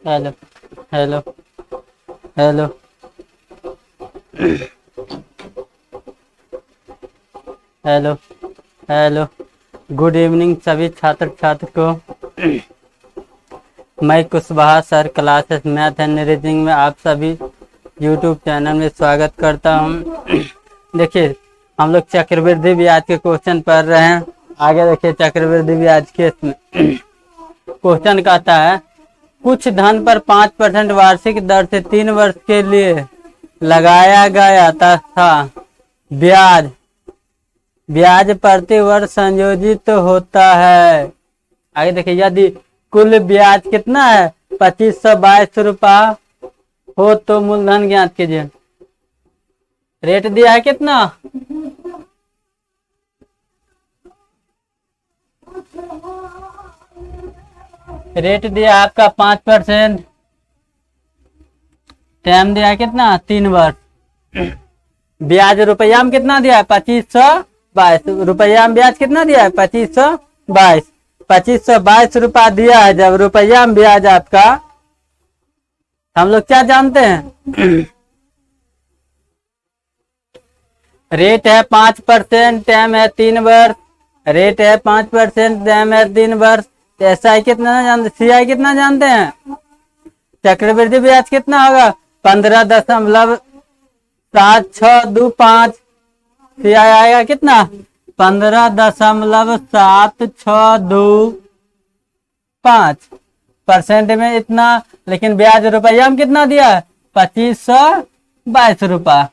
Hello hello hello hello hello. Good evening सभी छात्र छात्र को। मैं Kushwaha sir classes math and reasoning में आप सभी यूट्यूब चैनल में स्वागत करता हूं। देखिए हम लोग चक्रवृद्धि ब्याज के क्वेश्चन पढ़ रहे हैं। आगे देखिए चक्रवृद्धि ब्याज के क्वेश्चन कहता है कुछ धन पर 5% वार्षिक दर से 3 वर्ष के लिए लगाया गया तथा ब्याज प्रति वर्ष संयोजित होता है। आगे देखिए यदि कुल ब्याज कितना है 2522 रुपया हो तो मूलधन ज्ञात कीजिए। रेट दिया है कितना, रेट दिया है आपका 5%। टाइम दिया है कितना 3 वर्ष। ब्याज रुपया में कितना दिया है 2522 रुपया में ब्याज कितना दिया है 2522 रुपया दिया है। जब रुपया में ब्याज आपका हम लोग क्या जानते हैं रेट है 5%, टाइम है 3 वर्ष। रेट है 5%, टाइम है 3 वर्ष। SI कितना जानते, CI कितना जानते हैं, चक्रवृद्धि ब्याज कितना होगा 15.7625। CI आएगा कितना 15.7625% में इतना। लेकिन ब्याज रुपया में कितना दिया है 2522 रुपया।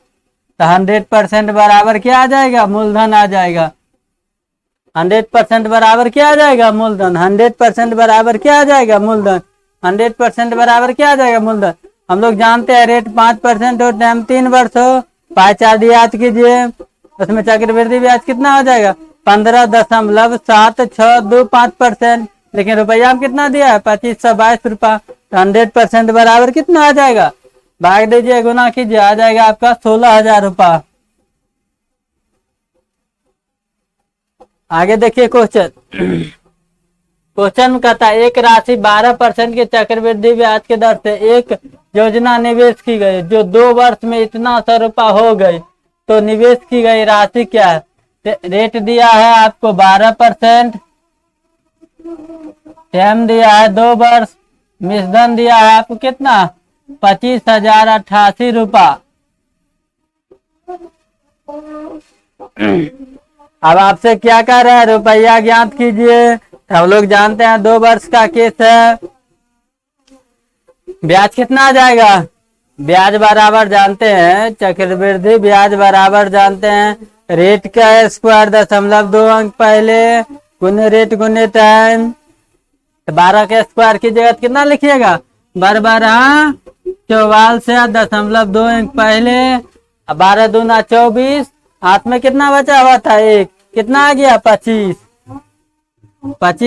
तो 100% बराबर क्या आ जाएगा, मूलधन आ जाएगा। 100% बराबर क्या आ जाएगा, मूलधन। 100% बराबर क्या आ जाएगा, मूलधन। 100% बराबर क्या आ जाएगा, मूलधन। हम लोग जानते हैं रेट 5% और टाइम 3 वर्ष हो। पाई चार्ट याद कीजिए, उसमें चक्रवृद्धि ब्याज कितना हो जाएगा 15.7625%। लेकिन रुपया में कितना दिया है 2522 रुपया। तो 100% बराबर कितना आ जाएगा, भाग दीजिए, गुना कीजिए, आ जाएगा आपका 16,000 रुपया। आगे देखिए क्वेश्चन कहता है एक राशि 12% के चक्रवृद्धि ब्याज के दर से एक योजना निवेश की गई जो 2 वर्ष में इतना सा रुपया हो गई, तो निवेश की गई राशि क्या है। रेट दिया है आपको 12%, टाइम दिया है 2 वर्ष, मिश्रधन दिया है आपको कितना 25,088 रुपया। अब आपसे क्या कह रहा है, रुपया ज्ञात कीजिए। हम लोग जानते हैं 2 वर्ष का केस है। ब्याज कितना आ जाएगा, ब्याज बराबर जानते हैं, चक्रवृद्धि ब्याज बराबर जानते हैं। रेट का स्क्वायर 0.2 अंक पहले गुने रेट गुने टाइम। 12 के स्क्वायर की जगह कितना लिखिएगा 12 44 से 0.2 अंक पहले। 12 दूना 24, हाथ में कितना बचा हुआ था 1, कितना आ गया 25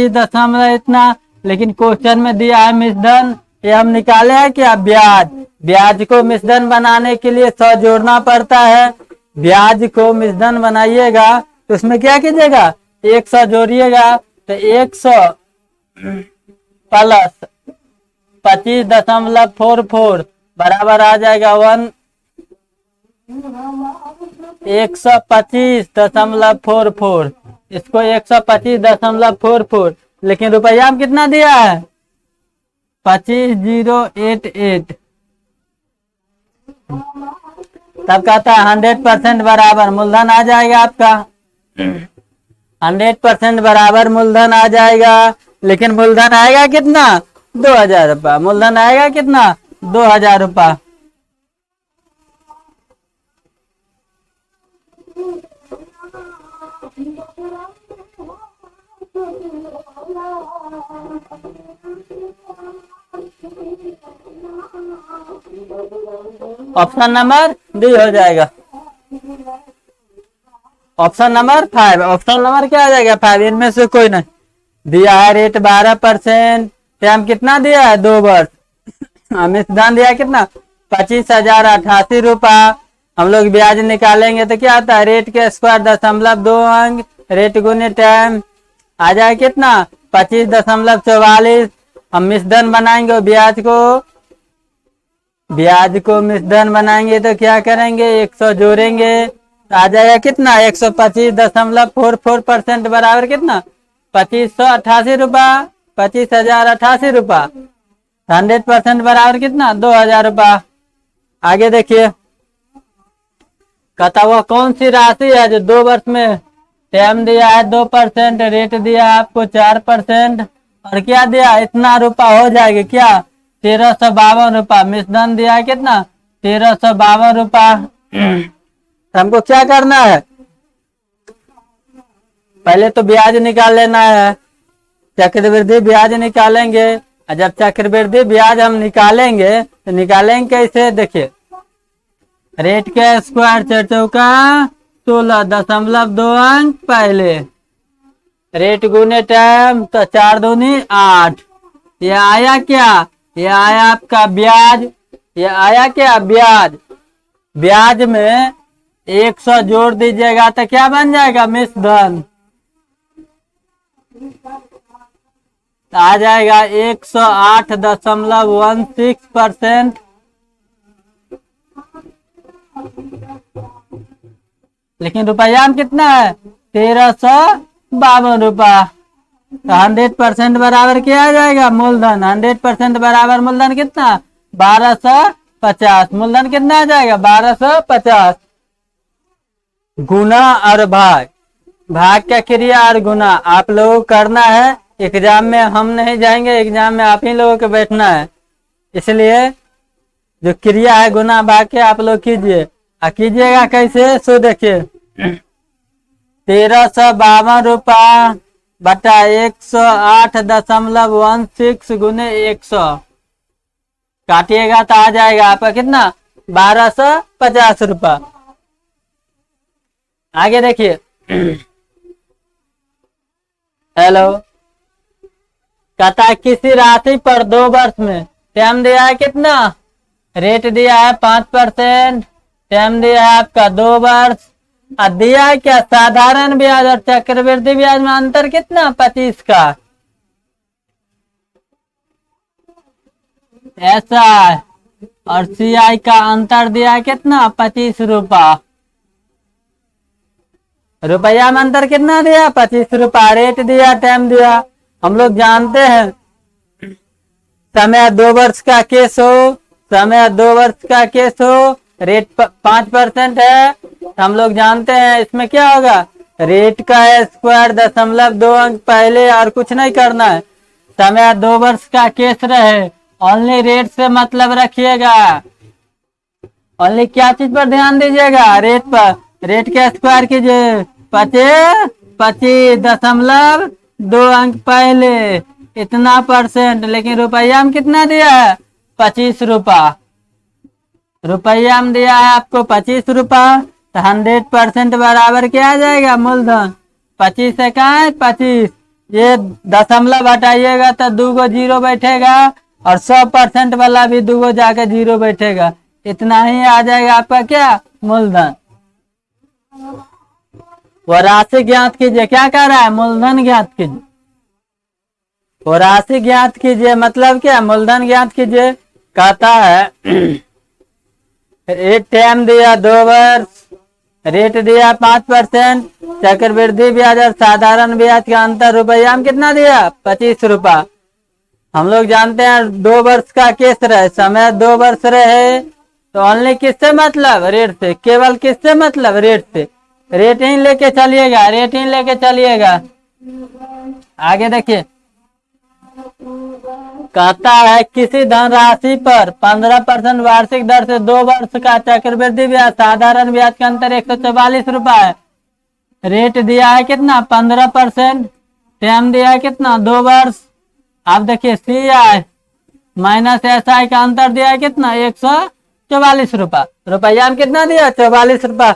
दशमलव इतना। लेकिन क्वेश्चन में दिया है मिश्रधन, ये हम निकाले हैं क्या ब्याज को मिश्रधन बनाने के लिए 100 जोड़ना पड़ता है। ब्याज को मिश्रधन बनाइएगा तो उसमें क्या कीजिएगा 100 जोड़िएगा। तो 100 प्लस 25.44 बराबर आ जाएगा 125.44। इसको 125.44। लेकिन रुपया में कितना दिया है 25,088। तब कहता है 100% बराबर मूलधन आ जाएगा आपका। 100% बराबर मूलधन आ जाएगा। लेकिन मूलधन आएगा कितना 2,000 रुपया। मूलधन आएगा कितना 2,000 रुपया। ऑप्शन नंबर डी हो जाएगा। Option number 5। ऑप्शन नंबर क्या आ जाएगा 5, इनमें से कोई नहीं। दिया है रेट 12%, टाइम कितना दिया है 2 वर्ष। मिश्रधन दिया है कितना 25,088 रुपया। हम लोग ब्याज निकालेंगे तो क्या आता है रेट के स्क्वायर 0.2 अंक, रेट गुने टाइम आ जाए कितना 25.44। हम मिश्रधन बनाएंगे और ब्याज को मिश्रधन बनाएंगे तो क्या करेंगे, 100 जोड़ेंगे तो आ जाएगा कितना, 125.44% बराबर कितना, 2588 रुपया, 25,088 रुपया। 100% बराबर कितना, 2,000 रुपया। आगे देखिए, कहता हुआ कौन सी राशि है जो 2 वर्ष में टाइम दिया है 2%, रेट दिया है आपको 4% और क्या दिया, इतना रुपया हो जाएगा क्या, 1352 रुपया। मिश्रधन दिया है कितना, 1352 रुपया। तो हमको क्या करना है, पहले तो ब्याज निकाल लेना है, चक्रवृद्धि ब्याज निकालेंगे। और जब चक्रवृद्धि ब्याज हम निकालेंगे तो निकालेंगे कैसे, देखिए रेट के स्क्वायर 4 चौका 16.2 अंक पहले, रेट गुने टाइम तो 4 दूनी 8। ये आया क्या, ये आया आपका ब्याज, ये आया क्या ब्याज। ब्याज में 100 जोड़ दीजिएगा तो क्या बन जाएगा, मिश्रधन। आ जाएगा 108.16%। लेकिन रुपया में कितना है, 1352 रुपया। तो 100% बराबर क्या आ जाएगा, मूलधन। 100% बराबर मूलधन कितना, 1250। मूलधन कितना आ जाएगा, 1250। गुना और भाग, भाग का क्रिया और गुना आप लोगों को करना है। एग्जाम में हम नहीं जाएंगे, एग्जाम में आप ही लोगों को बैठना है, इसलिए जो क्रिया है गुना भाग के आप लोग कीजिए। कीजिएगा कैसे, सो देखिए 1352 रुपया बटा 108.16 गुने 100 काटिएगा तो आ जाएगा आपका कितना, 1250 रुपया। आगे देखिए, हेलो, कहता है किसी राशि पर 2 वर्ष में टाइम दिया है कितना, रेट दिया है 5%, टाइम दिया है आपका 2 वर्ष, और दिया है क्या, साधारण ब्याज और चक्रवृद्धि ब्याज में अंतर कितना, 25 का। ऐसा और CI का अंतर दिया है कितना, 25 रुपया। रुपया में अंतर कितना दिया, 25 रुपया। रेट दिया, टाइम दिया। हम लोग जानते हैं समय 2 वर्ष का केस हो, समय 2 वर्ष का केस हो, रेट 5% है, हम लोग जानते हैं इसमें क्या होगा, रेट का स्क्वायर 0.2 अंक पहले, और कुछ नहीं करना है। समय 2 वर्ष का केस रहे, ओनली रेट से मतलब रखिएगा। ओनली क्या चीज पर ध्यान दीजिएगा, रेट पर। रेट के स्क्वायर कीजिए 25.2 अंक पहले, इतना %। लेकिन रुपया में कितना दिया है, 25 रुपया। रुपया में दिया है आपको 25 रुपया, तो 100% बराबर क्या आ जाएगा, मूलधन। 25 से कहाँ है, 25, ये दशमलव हटाइएगा तो 2 गो 0 बैठेगा, और 100% वाला भी 2 गो जाकर 0 बैठेगा। इतना ही आ जाएगा आपका क्या, मूलधन। वो राशि ज्ञात कीजिए, क्या कह रहा है, मूलधन ज्ञात कीजिए। वो राशि ज्ञात कीजिए मतलब क्या, मूलधन ज्ञात कीजिए। कहता है रेट टाइम दिया 2 वर्ष, रेट दिया 5%, चक्रवृद्धि ब्याज और साधारण ब्याज का अंतर रुपया में कितना दिया, 25 रुपया। हम लोग जानते हैं 2 वर्ष का केस रहे, समय 2 वर्ष रहे, तो ओनली किससे मतलब, रेट से। केवल किससे मतलब, रेट से। रेट ही लेके चलिएगा, रेट ही लेके चलिएगा। आगे देखिए, कहता है किसी धनराशि पर 15% वार्षिक दर से 2 वर्ष का चक्रवृद्धि ब्याज साधारण ब्याज का अंतर 144 रुपया है। रेट दिया है कितना, 15%, टाइम दिया है कितना, 2 वर्ष। आप देखिए CI माइनस SI का अंतर दिया है कितना, 144 रुपया। रुपया में कितना दिया, 44 रुपया।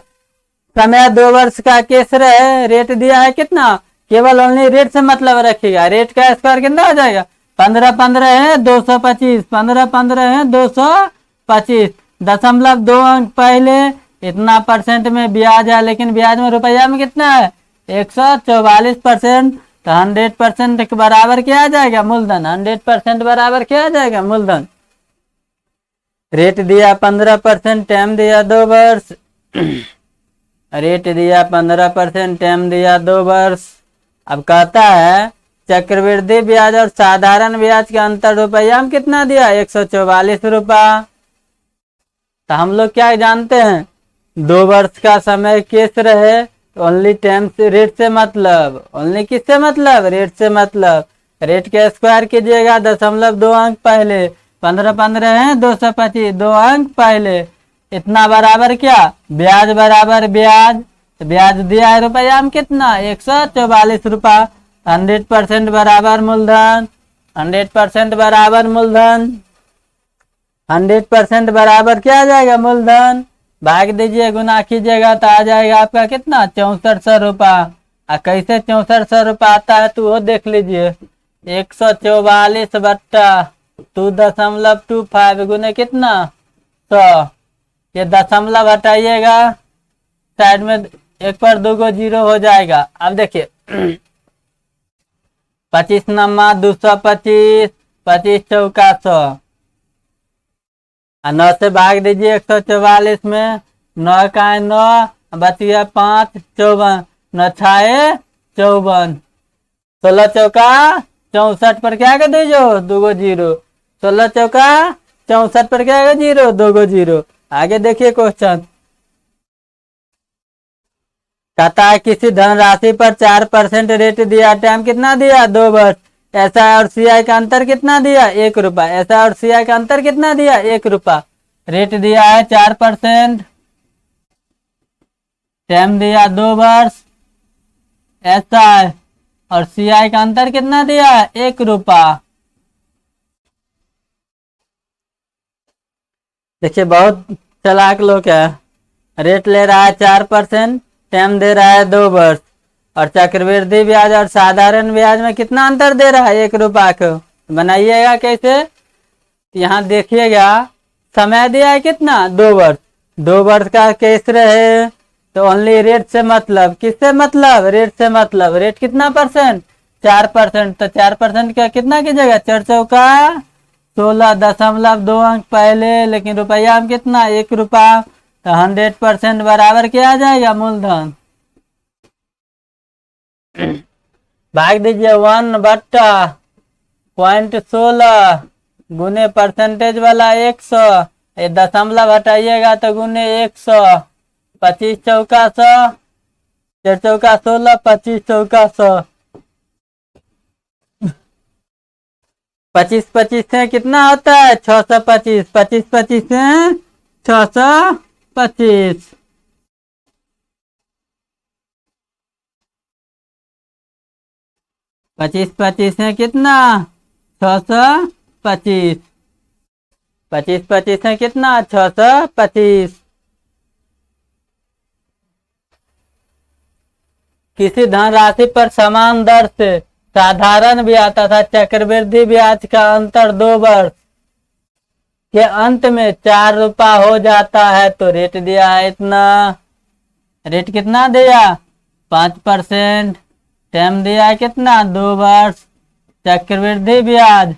समय 2 वर्ष का केस रहे, रेट दिया है कितना, केवल ओनली रेट से मतलब रखिएगा। रेट का स्क्वायर कितना हो जाएगा, 15 है 225, 15 है 225, 0.2 अंक पहले, इतना % में ब्याज है। लेकिन ब्याज में रुपया में कितना है, 144%। तो 100% के बराबर क्या आ जाएगा? मूलधन। 100% बराबर क्या आ जाएगा? मूलधन। रेट दिया 15%, टाइम दिया 2 वर्ष। रेट दिया 15%, टाइम दिया 2 वर्ष। अब कहता है चक्रवृद्धि ब्याज और साधारण ब्याज का अंतर रुपया में कितना दिया? 144 रुपया। तो हम लोग क्या जानते हैं? 2 वर्ष का समय केस रहे, ओनली टाइम से, रेट से मतलब, ओनली किससे मतलब? रेट से मतलब। रेट के स्क्वायर कीजिएगा, 0.2 अंक पहले, 15 15 है 225, 2 अंक पहले, इतना बराबर क्या? ब्याज बराबर ब्याज। तो ब्याज दिया है रुपया में कितना? 144 रुपया। 100% बराबर मूलधन। 100% बराबर मूलधन। 100% बराबर क्या आ जाएगा? मूलधन। भाग दीजिए, गुना कीजिएगा तो आ जाएगा आपका कितना? 6400 रुपया। कैसे 6400 रुपया आता है तो वो देख लीजिए। 144 बट्टा 2.25 गुने कितना? 100। ये दशमलव हटाइएगा, साइड में एक पर 2 को 0 हो जाएगा। अब देखिए 25 नमा 225, 25 चौका 100, 9 से भाग दीजिए 144 में, 9 का 9, बच गया 5, 54, 9 छाए 54, 16 चौका 64 पर क्या कर दीजिए? 2 को 0, 16 चौका 64 पर क्या है? 0, 2 को 0। आगे देखिए क्वेश्चन। कहता है किसी धनराशि पर 4% रेट दिया, टाइम कितना दिया? 2 वर्ष। ऐसा और सीआई का अंतर कितना दिया? 1 रुपया। ऐसा और सीआई का अंतर कितना दिया? 1 रुपया। रेट दिया है 4%, टाइम दिया 2 वर्ष, ऐसा और सीआई का अंतर कितना दिया है? 1 रुपया। देखिए बहुत चालाक लोग है। रेट ले रहा है 4%, टाइम दे रहा है 2 वर्ष, और चक्रवृद्धि ब्याज और साधारण ब्याज में कितना अंतर दे रहा है? 1 रुपया को। बनाइएगा कैसे? यहाँ देखिएगा, समय दिया है कितना? 2 वर्ष। 2 वर्ष का केस रहे तो ओनली रेट से मतलब, किससे मतलब? रेट से मतलब। रेट कितना परसेंट? 4%। तो 4% का कितना कीजिएगा? 4 चौका 16, 0.2 अंक पहले, लेकिन रुपया में कितना? 1 रुपया। तो 100% बराबर क्या आ जाएगा? मूलधन। भाग दीजिए 1 बट्टा 0.16 गुने परसेंटेज वाला 100, ये दशमलव हटाइएगा तो गुने 100, 25 चौका 100, 4 चौका 16, 25 चौका 100, 25 25 से कितना होता है? 625, 25 25 से 625, 25 25 से कितना? 625, 25 25 से कितना? 625। किसी धनराशि पर समान दर से साधारण ब्याज तथा चक्रवृद्धि ब्याज का अंतर 2 वर्ष के अंत में 4 रुपया हो जाता है तो रेट दिया है इतना। रेट कितना दिया? 5%। टाइम दिया है कितना? 2 वर्ष। चक्रवृद्धि ब्याज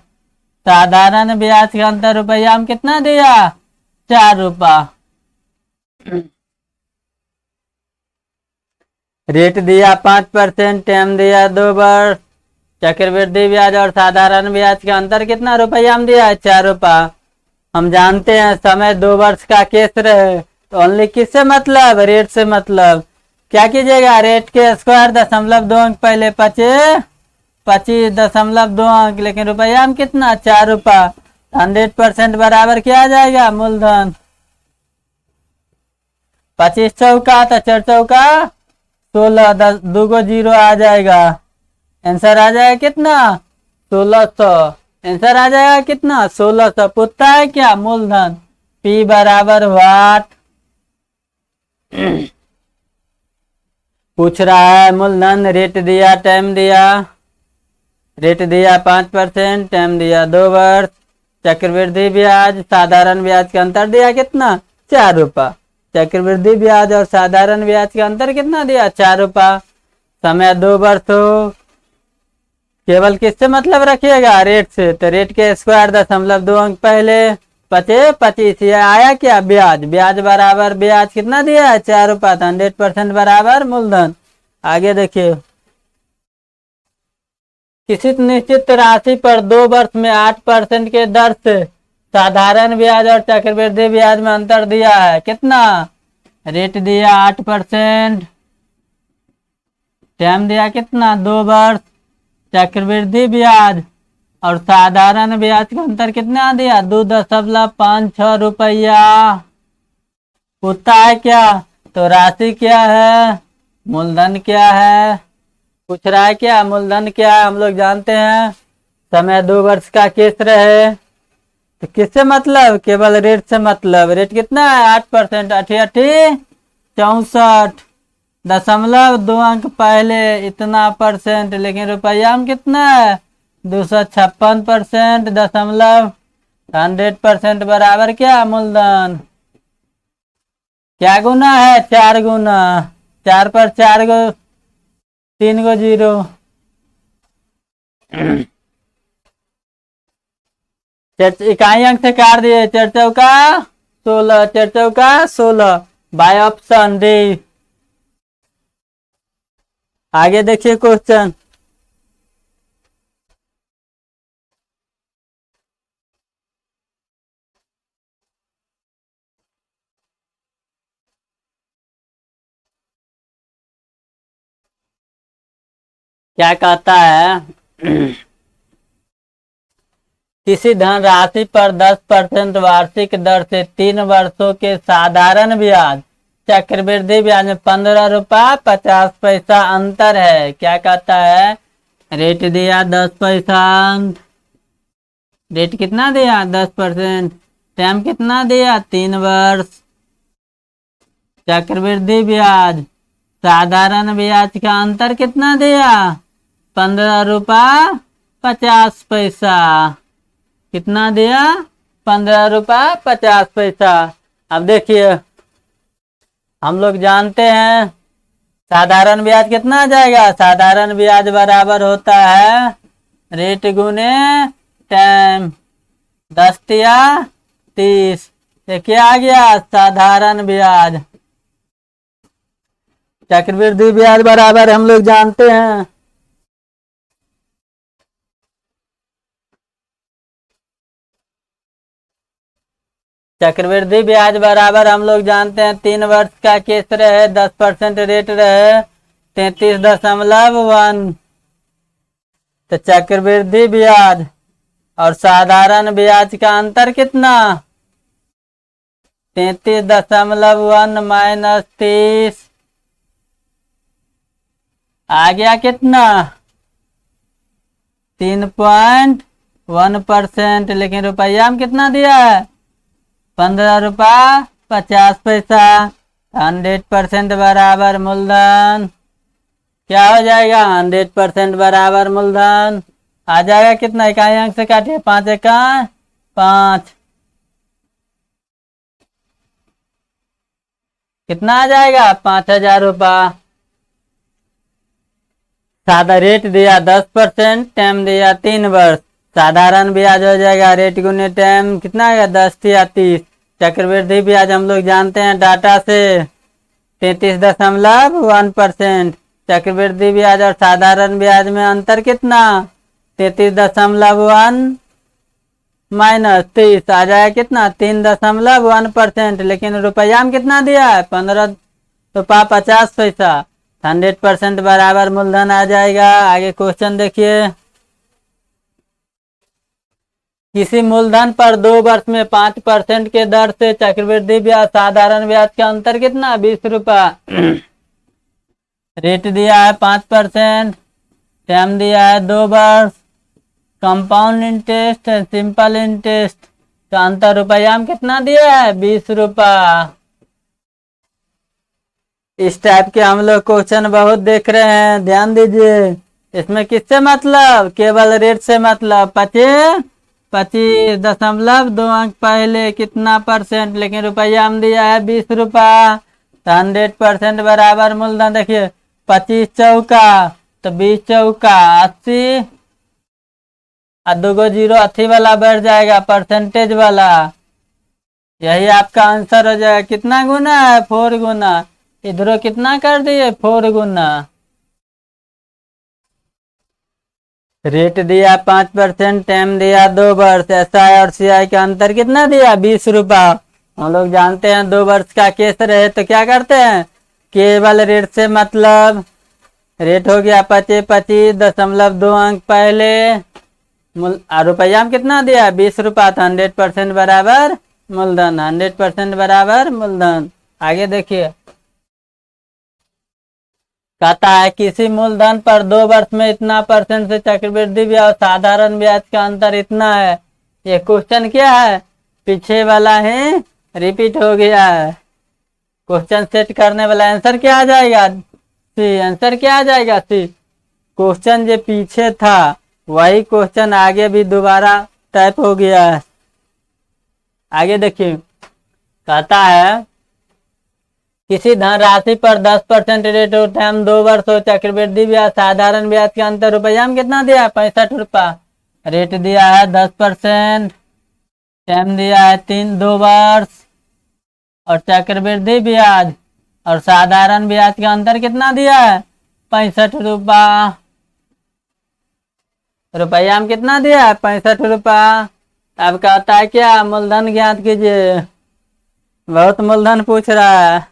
साधारण ब्याज का अंतर रुपया में कितना दिया? 4 रुपया। रेट दिया 5%, टाइम दिया 2 वर्ष। चक्रवृद्धि ब्याज और साधारण ब्याज का अंतर कितना रुपया में दिया है? 4 रुपया। हम जानते हैं समय 2 वर्ष का केस रहे तो ओनली किससे मतलब? रेट से मतलब। क्या कीजिएगा? रेट के स्क्वायर 0.2 अंक पहले, 25 25.2 अंक, लेकिन रुपया में कितना? 4 रुपया। 100% बराबर क्या आ जाएगा? मूलधन। 25 चौका तो 4 चौका 16, 2 को 0 आ जाएगा। आंसर आ जाएगा कितना? 1600। आंसर आ जाएगा कितना? 1600। पूछता है क्या? मूलधन। P बराबर वाट। पूछ रहा है मूलधन। रेट दिया, टाइम दिया। रेट दिया 5%, टाइम दिया 2 वर्ष। चक्रवृद्धि ब्याज साधारण ब्याज का अंतर दिया कितना? 4 रुपया। चक्रवृद्धि ब्याज और साधारण ब्याज का अंतर कितना दिया? 4 रुपया। समय 2 वर्ष हो केवल किससे मतलब रखिएगा, रेट से। तो रेट के स्क्वायर 0.2 पहले 25 ये आया क्या, ब्याज। ब्याज बराबर ब्याज कितना दिया है, 4 रुपया। 100% बराबर मूलधन। आगे देखिए, किसी निश्चित राशि पर 2 वर्ष में 8% के दर से साधारण ब्याज और चक्रवृद्धि ब्याज में अंतर दिया है। कितना, रेट दिया 8%, टाइम दिया कितना, 2 वर्ष, चक्रवृद्धि ब्याज और साधारण ब्याज का अंतर कितना दिया, 2.56 रुपया। पूछता है क्या, तो राशि क्या है, मूलधन क्या है, पूछ रहा है क्या, मूलधन क्या है। हम लोग जानते हैं समय 2 वर्ष का केस रहे, तो किससे मतलब, केवल रेट से मतलब। रेट कितना है, 8%, 88.64 पहले इतना परसेंट, लेकिन रुपया में कितना है, 256%, 100% बराबर क्या, मूलधन। क्या गुना है, 4 गुना। 4 पर 4 गो 3 गो 0। इकाई अंक से काट दिए, 4 चौका 16, 4 चौका 16, बाय ऑप्शन डी। आगे देखिए क्वेश्चन, क्या कहता है, किसी धनराशि पर 10% वार्षिक दर से 3 वर्षों के साधारण ब्याज चक्रवृद्धि ब्याज में 15 रुपया 50 पैसा अंतर है। क्या कहता है, रेट दिया 10 पैसा, रेट कितना दिया 10%, टाइम कितना दिया 3 वर्ष, चक्रवृद्धि ब्याज साधारण ब्याज का अंतर कितना दिया 15 रुपया 50 पैसा। कितना दिया 15 रुपया 50 पैसा। अब देखिए, हम लोग जानते हैं साधारण ब्याज कितना आ जाएगा, साधारण ब्याज बराबर होता है रेट गुने टाइम, 10 या 30। ये क्या आ गया, साधारण ब्याज। चक्रवृद्धि ब्याज बराबर हम लोग जानते हैं चक्रवृद्धि ब्याज बराबर हम लोग जानते हैं 3 वर्ष का केस रहे, 10% रेट रहे, 33.1। तो चक्रवृद्धि ब्याज और साधारण ब्याज का अंतर कितना, 33.1 माइनस 30 आ गया कितना 3.1%। लेकिन रुपया में कितना दिया है 15 रुपया 50 पैसा। 100% बराबर मूलधन। क्या हो जाएगा 100% बराबर मूलधन आ जाएगा कितना, इकाई अंक से काटिए, 5 एका 5, कितना आ जाएगा 5000 रुपया। सादा रेट दिया 10%, टाइम दिया 3 वर्ष, साधारण ब्याज हो जाएगा रेट गुने टाइम कितना आएगा 10 या 30। चक्रवृद्धि ब्याज हम लोग जानते हैं डाटा से 33.1%। चक्रवृद्धि ब्याज और साधारण ब्याज में अंतर कितना 33.1 माइनस 30 आ जाएगा कितना 3.1%। लेकिन रुपया में कितना दिया है 15 रुपया 50 पैसा। 100% बराबर मूलधन आ जाएगा। आगे क्वेश्चन देखिए, किसी मूलधन पर 2 वर्ष में 5% के दर से चक्रवृद्धि ब्याज साधारण ब्याज का अंतर कितना 20 रुपया। रेट दिया है 5%, टाइम दिया है 2 वर्ष, कंपाउंड इंटरेस्ट सिंपल इंटरेस्ट का अंतर रुपया में कितना दिया है 20 रुपया। इस टाइप के हम लोग क्वेश्चन बहुत देख रहे हैं, ध्यान दीजिए। इसमें किससे मतलब, केवल रेट से मतलब 25.2 अंक पहले कितना परसेंट, लेकिन रुपया में दिया है 20 रुपया। तो 100% बराबर मूलधन। देखिए 25 चौका तो 20 चौका 80, और 2 जीरो अथी वाला बढ़ जाएगा, परसेंटेज वाला। यही आपका आंसर हो जाएगा। कितना गुना है? 4 गुना। इधरों कितना कर दिए? 4 गुना। रेट दिया 5%, टाइम दिया 2 वर्ष। SI और CI का अंतर कितना दिया? 20 रुपया। हम लोग जानते हैं 2 वर्ष का केस रहे तो क्या करते हैं, केवल रेट से मतलब। रेट हो गया 25.25 अंक पहले। रुपया में कितना दिया? 20 रुपया। तो 100% बराबर मूलधन। 100% बराबर मूलधन। आगे देखिए, कहता है किसी मूलधन पर 2 वर्ष में इतना % से चक्रवृद्धि ब्याज साधारण ब्याज का अंतर इतना है। ये क्वेश्चन क्या है? पीछे वाला है, रिपीट हो गया है। क्वेश्चन सेट करने वाला आंसर क्या आ जाएगा? सी। आंसर क्या आ जाएगा? सी। क्वेश्चन जो पीछे था वही क्वेश्चन आगे भी दोबारा टाइप हो गया है। आगे देखिए, कहता है किसी धनराशि पर 10% रेट हो, टाइम 2 वर्ष हो, चक्रवृद्धि ब्याज साधारण ब्याज के अंतर रुपया में कितना दिया? 65 रुपया। रेट दिया है 10%, टाइम दिया है 2 वर्ष, और चक्रवृद्धि ब्याज और साधारण ब्याज का अंतर कितना दिया है? 65 रुपया। रुपया में कितना दिया है? 65 रुपया। अब कहता है क्या? मूलधन ज्ञात कीजिए। बहुत मूलधन पूछ रहा है।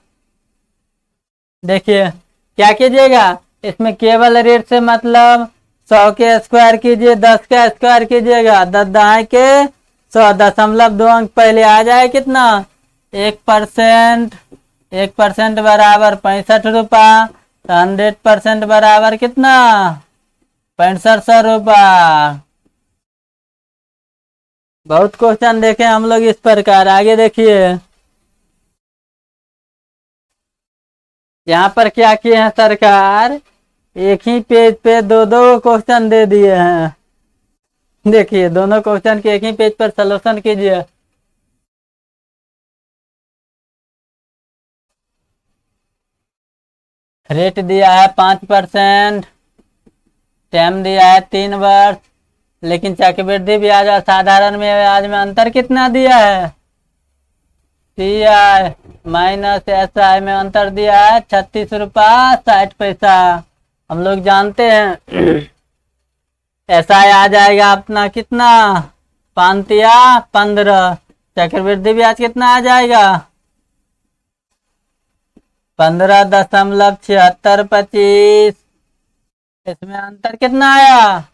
देखिए क्या कीजिएगा, इसमें केवल रेट से मतलब 100 के स्क्वायर कीजिए, 10 का स्क्वायर कीजिएगा, 10 दहाई के 100, 0.2 अंक पहले आ जाए कितना? 1%। 1% बराबर 65 रुपया। 100% बराबर कितना? 6500 रुपया। बहुत क्वेश्चन देखे हम लोग इस प्रकार। आगे देखिए, यहाँ पर क्या किए हैं सरकार, एक ही पेज पे 2-2 क्वेश्चन दे दिए हैं। देखिए दोनों क्वेश्चन के एक ही पेज पर सॉल्यूशन कीजिए। रेट दिया है 5%, टाइम दिया है 3 वर्ष, लेकिन चक्रवृद्धि ब्याज और साधारण ब्याज में अंतर कितना दिया है? CI माइनस SI में अंतर दिया है 36 रुपया 60 पैसा। हम लोग जानते हैं SI आ जाएगा अपना कितना? 5 या 15। चक्रवृद्धि ब्याज कितना आ जाएगा? 15.7625। इसमें अंतर कितना आया?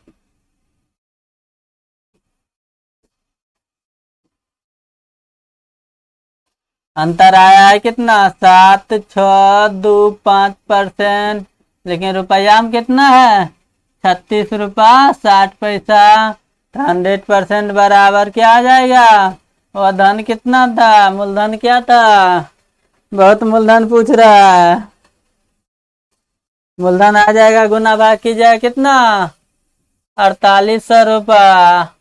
अंतर आया है कितना? 7.625%। लेकिन रुपया में कितना है? 36 रुपया 60 पैसा। 100% बराबर क्या आ जाएगा? और धन कितना था? मूलधन क्या था? बहुत मूलधन पूछ रहा है। मूलधन आ जाएगा, गुना भाग की जाए कितना? 4800 रुपया।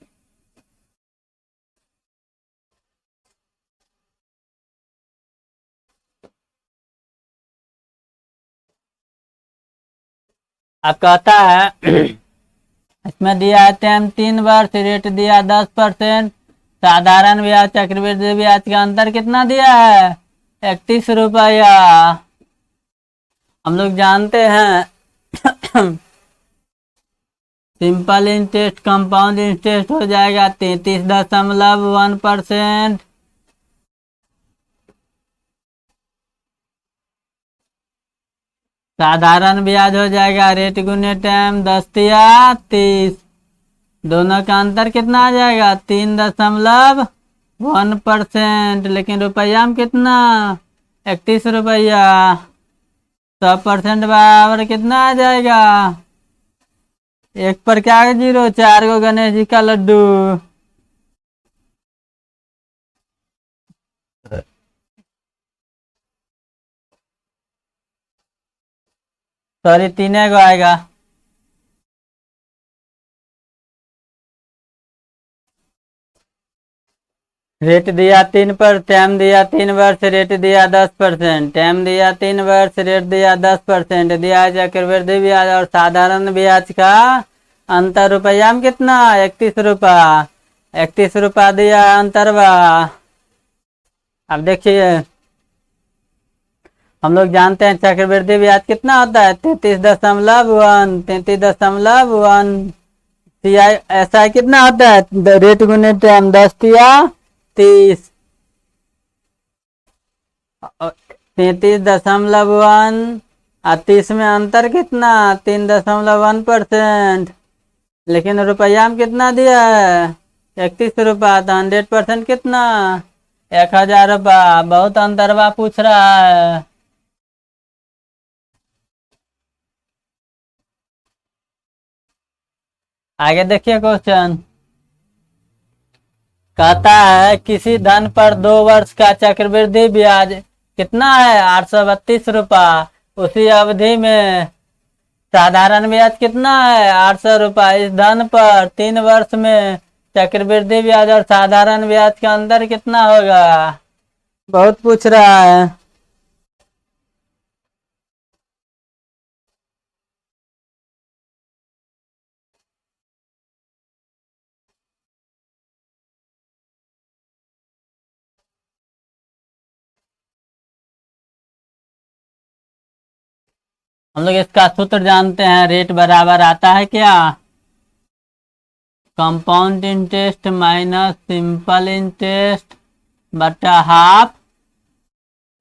अब कहता है इसमें दिया है टाइम 3 वर्ष, रेट दिया 10%, साधारण ब्याज चक्रवृद्धि ब्याज का अंतर कितना दिया है? 31 रुपया। हम लोग जानते हैं सिंपल इंटरेस्ट कंपाउंड इंटरेस्ट हो जाएगा 33.1%। साधारण ब्याज हो जाएगा रेट गुने टाइम 10 या 30। दोनों का अंतर कितना आ जाएगा? 3.1%। लेकिन रुपया में कितना? 31 रुपया। 100% बराबर कितना आ जाएगा? 1 पर क्या 0? 4 को गणेश जी का लड्डू। सॉरी 3 को आएगा। रेट दिया 3 पर, टाइम दिया 3 वर्ष, रेट दिया 10%। टाइम दिया 3 वर्ष, रेट दिया 10%। दिया चक्रवृद्धि ब्याज और साधारण ब्याज का अंतर रुपया में कितना 31 रुपया। 31 रुपया दिया है अंतरवा। अब देखिए हम लोग जानते हैं चक्रवृद्धि ब्याज कितना होता है 33.1 33.1। सीआई एसआई कितना होता है रेट गुने टाइम 10 × 30 33.1 और 30 में अंतर कितना 3.1%। लेकिन रुपया में कितना दिया है 31 रुपया तो 100% कितना 1000 रुपया। बहुत अंतरवा पूछ रहा है। आगे देखिए क्वेश्चन कहता है किसी धन पर 2 वर्ष का चक्रवृद्धि ब्याज कितना है 832 रुपया। उसी अवधि में साधारण ब्याज कितना है 800 रुपया। इस धन पर 3 वर्ष में चक्रवृद्धि ब्याज और साधारण ब्याज का अंतर कितना होगा। बहुत पूछ रहा है। हम लोग इसका सूत्र जानते हैं रेट बराबर आता है क्या compound interest minus simple interest बटा हाफ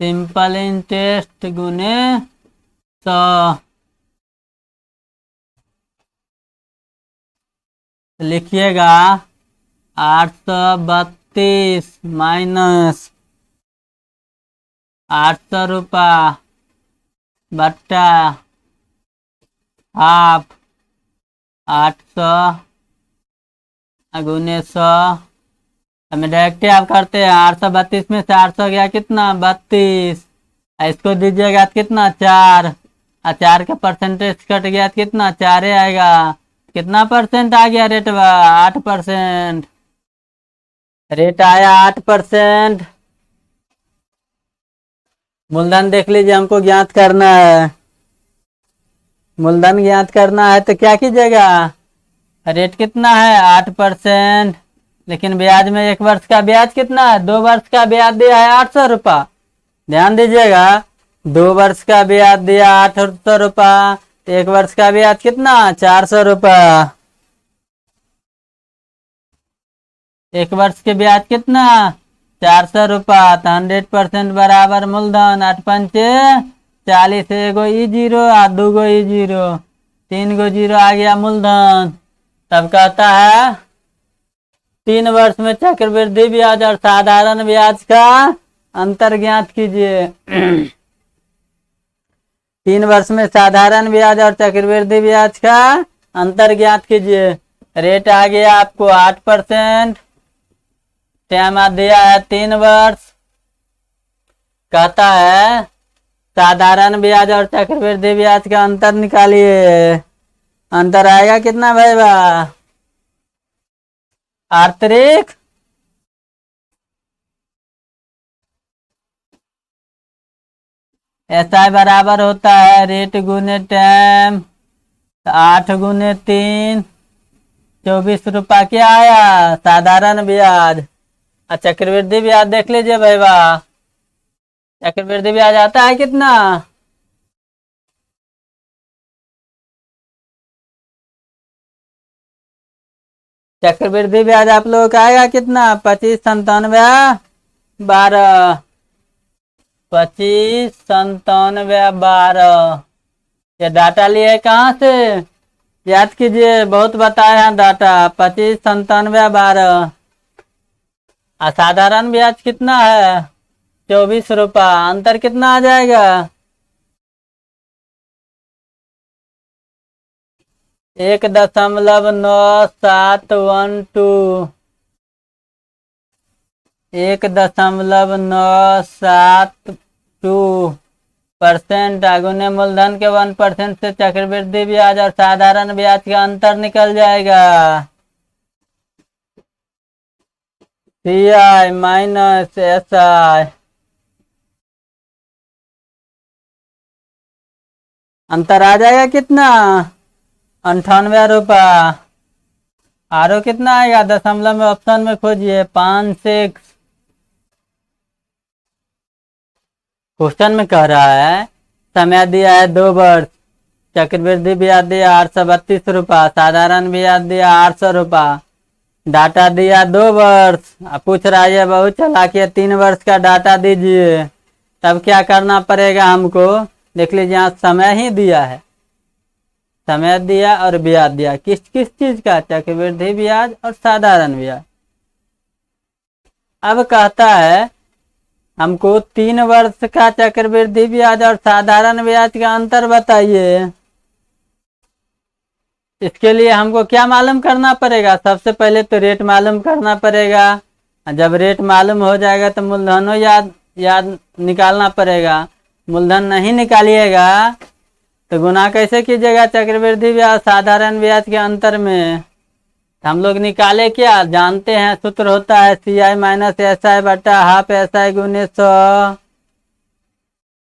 सिंपल इंटरेस्ट गुने 100। लिखिएगा 832 माइनस 800 रुपया बट्टा हाफ 800 गुने 100। हमें डायरेक्ट आप करते हैं 832 में से 800 गया कितना 32। इसको दीजिएगा तो कितना 4 और 4 का परसेंटेज कट गया तो कितना 4 आएगा। कितना परसेंट आ गया रेट 8%। रेट आया 8%। मूलधन देख लीजिए हमको ज्ञात करना है। मूलधन ज्ञात करना है तो क्या कीजिएगा रेट कितना है 8%। लेकिन ब्याज में 1 वर्ष का ब्याज कितना है 2 वर्ष का ब्याज दिया है 800 रुपया। ध्यान दीजिएगा 2 वर्ष का ब्याज दिया 800 रुपया। 1 वर्ष का ब्याज कितना 400 रुपया। 1 वर्ष के ब्याज कितना 400 रुपया। तो 100% बराबर मूलधन 8 पंचे 40 एगो ई 0 और 2 गो ई 0 3 गो 0 आ गया मूलधन। तब कहता है 3 वर्ष में चक्रवृद्धि ब्याज और साधारण ब्याज का अंतर ज्ञात कीजिए। 3 वर्ष में साधारण ब्याज और चक्रवृद्धि ब्याज का अंतर ज्ञात कीजिए। रेट आ गया आपको 8%। टाइम दिया है 3 वर्ष। कहता है साधारण ब्याज और चक्रवृद्धि ब्याज का अंतर निकालिए। अंतर आएगा कितना भाई आर्तरिक एसआई बराबर होता है रेट गुने टाइम 8 गुने 3 24 रुपया क्या आया साधारण ब्याज। चक्रवृद्धि ब्याज देख लीजिए भाई चक्रवृद्धि ब्याज आता है कितना चक्रवृद्धि ब्याज आप लोगों का आएगा कितना 2597 12 2597 12। ये डाटा लिए कहाँ से याद कीजिए बहुत बताए हैं डाटा 2597 12। असाधारण ब्याज कितना है 24 रुपया। अंतर कितना आ जाएगा 1.9712 1.972% गुने मूलधन के 1% से चक्रवृद्धि ब्याज और साधारण ब्याज का अंतर निकल जाएगा। CI माइनस SI अंतर आ जाएगा कितना 98 रुपया। आरो कितना आएगा दशमलव में, ऑप्शन में खोजिए 5 6। क्वेश्चन में कह रहा है समय दिया है 2 वर्ष, चक्रवृद्धि ब्याज दिया 832 रुपया, साधारण ब्याज दिया 800 रुपया, डाटा दिया 2 वर्ष। अब पूछ रहा है बहुत चालाकी है, 3 वर्ष का डाटा दीजिए। तब क्या करना पड़ेगा हमको, देख लीजिए यहाँ समय ही दिया है, समय दिया और ब्याज दिया, किस किस चीज का, चक्रवृद्धि ब्याज और साधारण ब्याज। अब कहता है हमको 3 वर्ष का चक्रवृद्धि ब्याज और साधारण ब्याज का अंतर बताइए। इसके लिए हमको क्या मालूम करना पड़ेगा, सबसे पहले तो रेट मालूम करना पड़ेगा। जब रेट मालूम हो जाएगा तो मूलधनों याद याद निकालना पड़ेगा। मूलधन नहीं निकालिएगा तो गुना कैसे कीजिएगा चक्रवृद्धि ब्याज साधारण ब्याज के अंतर में। हम लोग निकाले क्या, जानते हैं सूत्र होता है CI माइनस SI बटा हाफ SI गुने 100।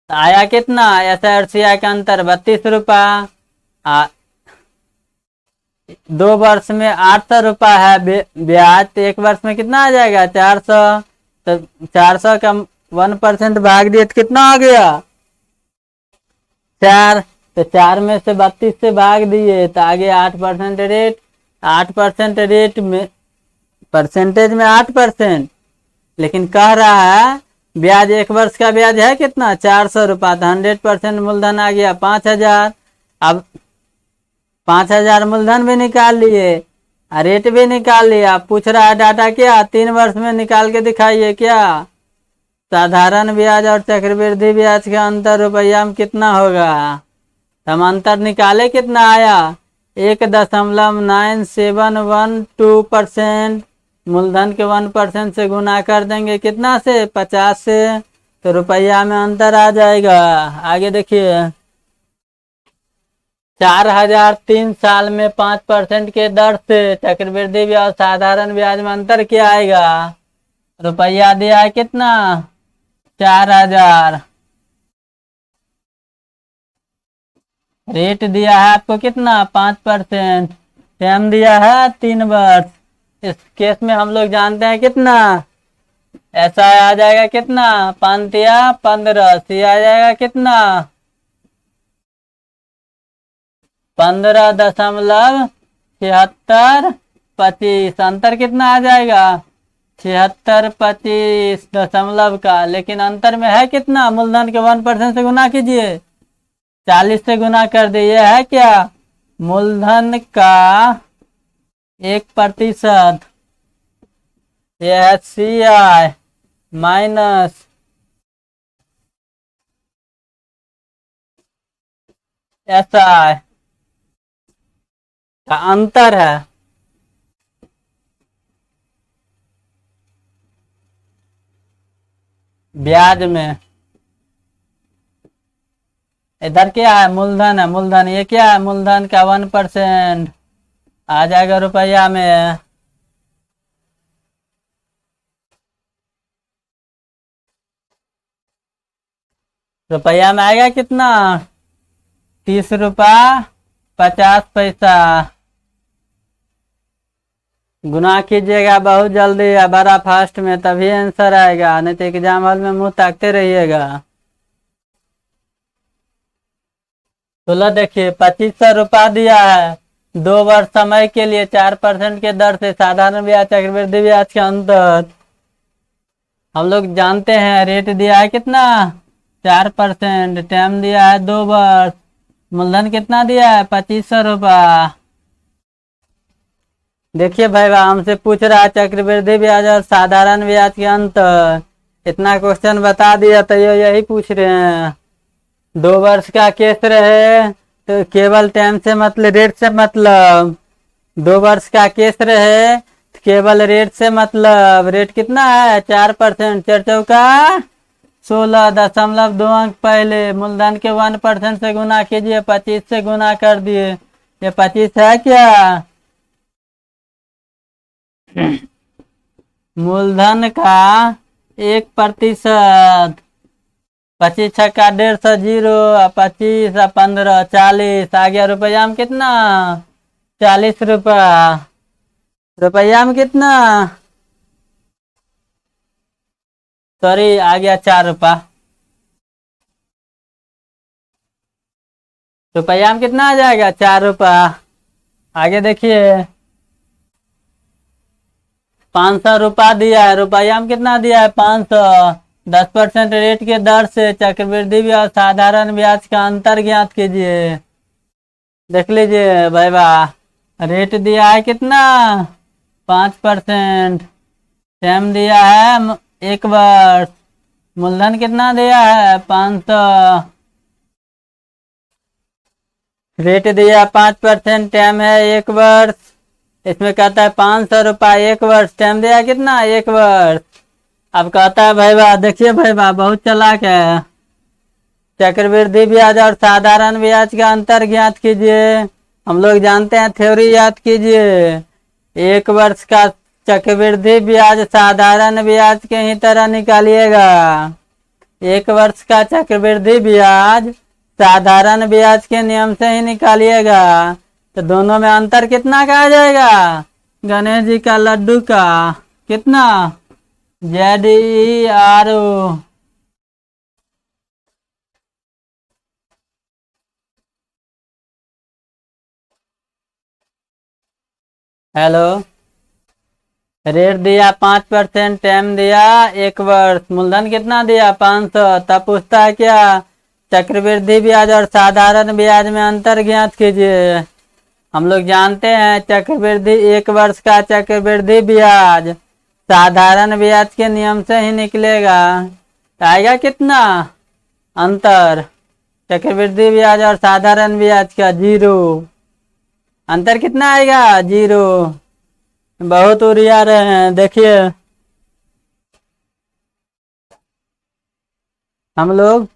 आया कितना, SI और CI का अंतर 32 रुपया। 2 वर्ष में 800 रुपया है ब्याज, तो 1 वर्ष में कितना आ जाएगा 400। तो 400 का 1% भाग दिए तो कितना आ गया 4। तो 4 में से 32 से भाग दिए तो आगे 8% रेट। 8% रेट में परसेंटेज में 8%, लेकिन कह रहा है ब्याज 1 वर्ष का ब्याज है कितना 400 रुपया, तो 100% मूलधन आ गया 5000। अब 5000 मूलधन भी निकाल लिए, रेट भी निकाल लिया। पूछ रहा है डाटा क्या, 3 वर्ष में निकाल के दिखाइए क्या, साधारण ब्याज और चक्रवृद्धि ब्याज का अंतर रुपया में कितना होगा। हम अंतर निकाले, कितना आया 1.9712%। मूलधन के 1% से गुना कर देंगे कितना से 50 से, तो रुपया में अंतर आ जाएगा। आगे देखिए 4000 3 साल में 5% के दर से चक्रवृद्धि ब्याज साधारण ब्याज में अंतर क्या आएगा। रुपया दिया है कितना 4000, रेट दिया है आपको कितना 5%, टाइम दिया है 3 वर्ष। इस केस में हम लोग जानते हैं कितना, ऐसा आ जाएगा कितना 5 या 15, सी आ जाएगा कितना 15.7625। अंतर कितना आ जाएगा 7625 का, लेकिन अंतर में है कितना, मूलधन के 1% से गुना कीजिए, 40 से गुना कर दिए है क्या मूलधन का 1%। यह है CI माइनस SI का अंतर है। ब्याज में इधर क्या है, मूलधन है, मूलधन ये क्या है, मूलधन का 1% आ जाएगा रुपया में। रुपया में आएगा कितना 30 रुपया 50 पैसा। गुना कीजिएगा बहुत जल्दी या बड़ा फास्ट में, तभी आंसर आएगा, नहीं तो एग्जाम हॉल में मुंह ताकते रहिएगा। तो देखिए 2500 रुपया दिया है 2 वर्ष समय के लिए 4% के दर से साधारण ब्याज चक्रवृद्धि ब्याज के अंतर हम लोग जानते हैं। रेट दिया है कितना 4%, टाइम दिया है 2 वर्ष, मूलधन कितना दिया है 2500 रुपया। देखिए भाई हमसे पूछ रहा है चक्रवृद्धि ब्याज और साधारण ब्याज के अंतर, इतना क्वेश्चन बता दिया तो ये यही पूछ रहे हैं। 2 वर्ष का केस रहे तो केवल टाइम से मतलब रेट से मतलब, 2 वर्ष का केस रहे तो केवल रेट से मतलब। रेट कितना है 4%, 4 चौका 16.2 अंक पहले, मूलधन के 1% से गुना कीजिए, 25 से गुना कर दिए, ये 25 है क्या मूलधन का 1%। 25 छक्का 150 जीरो, 25 15 40 आ गया रुपया में कितना 40 रुपया। रुपया में कितना सॉरी आ गया 4 रुपया। रुपया में कितना आ जाएगा 4 रुपया। आगे देखिए 500 रुपया दिया है, रुपया में कितना दिया है 500। 10% रेट के दर से चक्रवृद्धि ब्याज साधारण ब्याज का अंतर ज्ञात कीजिए। देख लीजिए भाई वाह, रेट दिया है कितना 5%, टाइम दिया है 1 वर्ष, मूलधन कितना दिया है 500, रेट दिया 5%, टाइम है 1 वर्ष। इसमें कहता है 500 रुपया 1 वर्ष, टाइम दिया कितना 1 वर्ष। अब कहता है भाई वाह, देखिए भाई वाह बहुत चालाक है। चक्रवृद्धि ब्याज और साधारण ब्याज का अंतर ज्ञात कीजिए। हम लोग जानते हैं, थ्योरी याद कीजिए। 1 वर्ष का चक्रवृद्धि ब्याज साधारण ब्याज के ही तरह निकालिएगा। 1 वर्ष का चक्रवृद्धि ब्याज साधारण ब्याज के नियम से ही निकालिएगा। तो दोनों में अंतर कितना का आ जाएगा गणेश जी का लड्डू का कितना ZERO। हेलो, रेट दिया 5%, टाइम दिया 1 वर्ष, मूलधन कितना दिया 500। तब पूछता है क्या चक्रवृद्धि ब्याज और साधारण ब्याज में अंतर ज्ञात कीजिए। हम लोग जानते हैं चक्रवृद्धि 1 वर्ष का चक्रवृद्धि ब्याज साधारण ब्याज के नियम से ही निकलेगा। तो आएगा कितना अंतर चक्रवृद्धि ब्याज और साधारण ब्याज का 0। अंतर कितना आएगा 0। बहुत उड़िया रहे हैं। देखिए हम लोग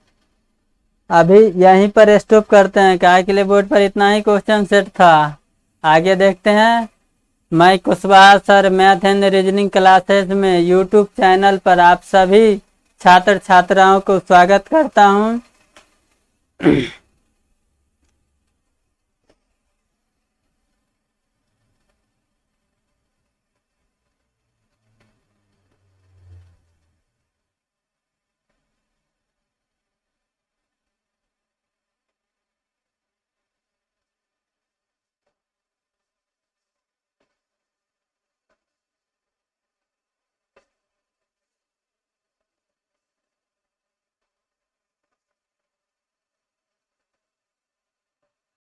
अभी यहीं पर स्टॉप करते हैं, काहे के लिए बोर्ड पर इतना ही क्वेश्चन सेट था। आगे देखते हैं। मैं Kushwaha sir math and reasoning classes में यूट्यूब चैनल पर आप सभी छात्र छात्राओं को स्वागत करता हूं।